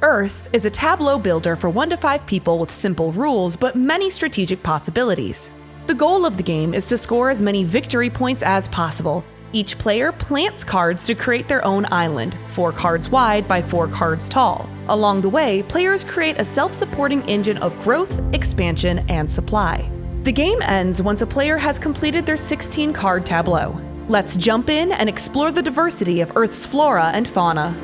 Earth is a tableau builder for 1 to 5 people with simple rules but many strategic possibilities. The goal of the game is to score as many victory points as possible. Each player plants cards to create their own island, 4 cards wide by 4 cards tall. Along the way, players create a self-supporting engine of growth, expansion, and supply. The game ends once a player has completed their 16-card tableau. Let's jump in and explore the diversity of Earth's flora and fauna.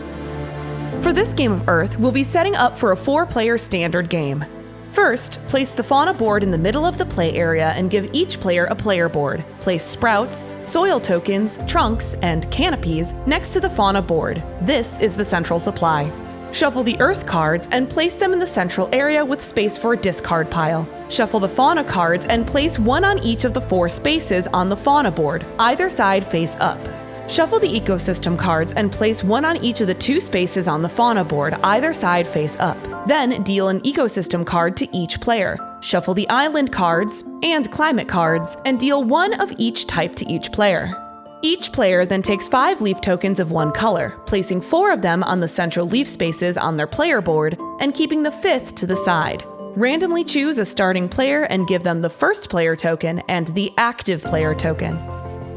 For this game of Earth, we'll be setting up for a 4-player standard game. First, place the fauna board in the middle of the play area and give each player a player board. Place sprouts, soil tokens, trunks, and canopies next to the fauna board. This is the central supply. Shuffle the Earth cards and place them in the central area with space for a discard pile. Shuffle the fauna cards and place 1 on each of the 4 spaces on the fauna board, either side face up. Shuffle the ecosystem cards and place 1 on each of the 2 spaces on the fauna board, either side face up. Then deal an ecosystem card to each player. Shuffle the island cards and climate cards and deal 1 of each type to each player. Each player then takes 5 leaf tokens of 1 color, placing 4 of them on the central leaf spaces on their player board and keeping the 5th to the side. Randomly choose a starting player and give them the first player token and the active player token.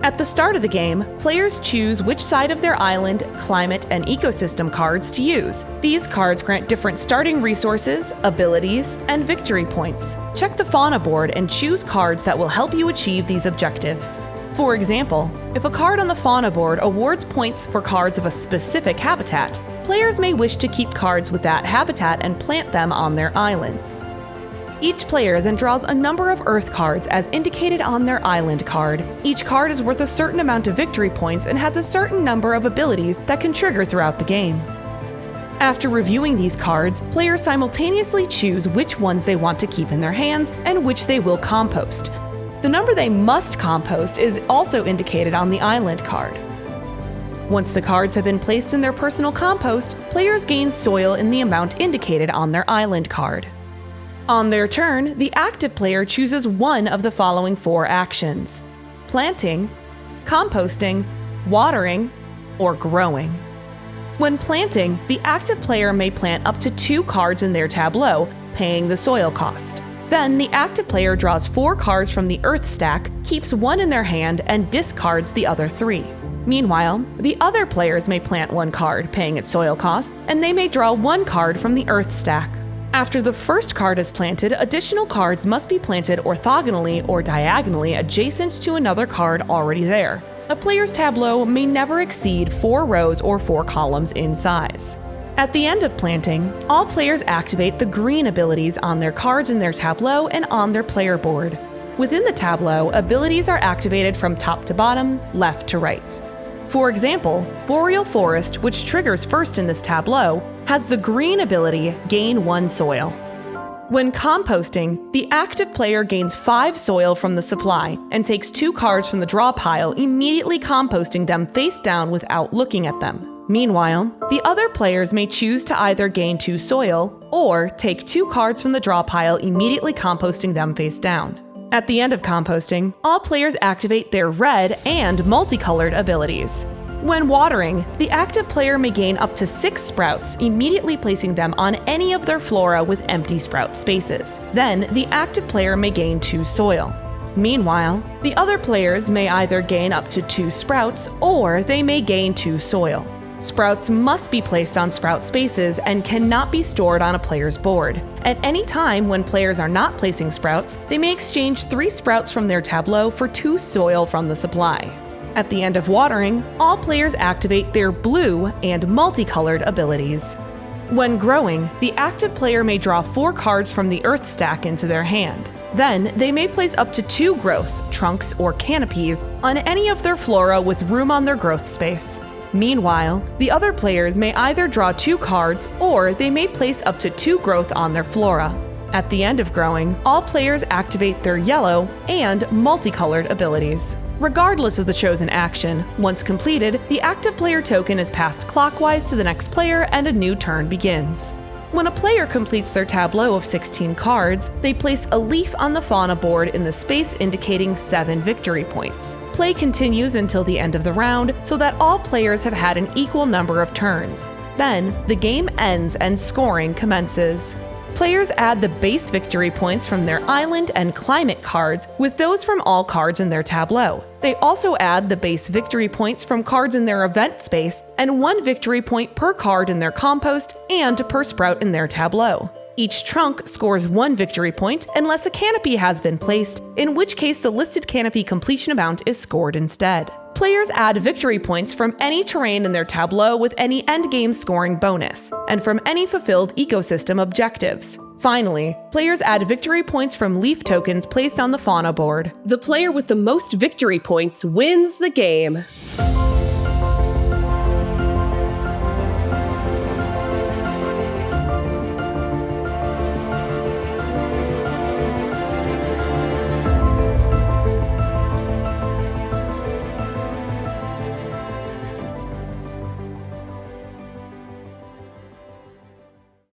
At the start of the game, players choose which side of their island, climate, and ecosystem cards to use. These cards grant different starting resources, abilities, and victory points. Check the fauna board and choose cards that will help you achieve these objectives. For example, if a card on the fauna board awards points for cards of a specific habitat, players may wish to keep cards with that habitat and plant them on their islands. Each player then draws a number of Earth cards as indicated on their island card. Each card is worth a certain amount of victory points and has a certain number of abilities that can trigger throughout the game. After reviewing these cards, players simultaneously choose which ones they want to keep in their hands and which they will compost. The number they must compost is also indicated on the island card. Once the cards have been placed in their personal compost, players gain soil in the amount indicated on their island card. On their turn, the active player chooses 1 of the following 4 actions: planting, composting, watering, or growing. When planting, the active player may plant up to 2 cards in their tableau, paying the soil cost. Then the active player draws 4 cards from the Earth stack, keeps 1 in their hand, and discards the other 3. Meanwhile, the other players may plant 1 card, paying its soil cost, and they may draw 1 card from the Earth stack. After the first card is planted, additional cards must be planted orthogonally or diagonally adjacent to another card already there. A player's tableau may never exceed 4 rows or 4 columns in size. At the end of planting, all players activate the green abilities on their cards in their tableau and on their player board. Within the tableau, abilities are activated from top to bottom, left to right. For example, Boreal Forest, which triggers first in this tableau, has the green ability Gain 1 Soil. When composting, the active player gains 5 soil from the supply and takes 2 cards from the draw pile, immediately composting them face down without looking at them. Meanwhile, the other players may choose to either gain 2 soil or take 2 cards from the draw pile, immediately composting them face down. At the end of composting, all players activate their red and multicolored abilities. When watering, the active player may gain up to 6 sprouts, immediately placing them on any of their flora with empty sprout spaces. Then, the active player may gain 2 soil. Meanwhile, the other players may either gain up to 2 sprouts or they may gain 2 soil. Sprouts must be placed on sprout spaces and cannot be stored on a player's board. At any time when players are not placing sprouts, they may exchange 3 sprouts from their tableau for 2 soil from the supply. At the end of watering, all players activate their blue and multicolored abilities. When growing, the active player may draw 4 cards from the Earth stack into their hand. Then, they may place up to 2 growth, trunks, or canopies on any of their flora with room on their growth space. Meanwhile, the other players may either draw 2 cards or they may place up to 2 growth on their flora. At the end of growing, all players activate their yellow and multicolored abilities. Regardless of the chosen action, once completed, the active player token is passed clockwise to the next player and a new turn begins. When a player completes their tableau of 16 cards, they place a leaf on the fauna board in the space indicating 7 victory points. Play continues until the end of the round so that all players have had an equal number of turns. Then, the game ends and scoring commences. Players add the base victory points from their island and climate cards with those from all cards in their tableau. They also add the base victory points from cards in their event space and 1 victory point per card in their compost and per sprout in their tableau. Each trunk scores 1 victory point unless a canopy has been placed, in which case the listed canopy completion amount is scored instead. Players add victory points from any terrain in their tableau with any endgame scoring bonus, and from any fulfilled ecosystem objectives. Finally, players add victory points from leaf tokens placed on the fauna board. The player with the most victory points wins the game.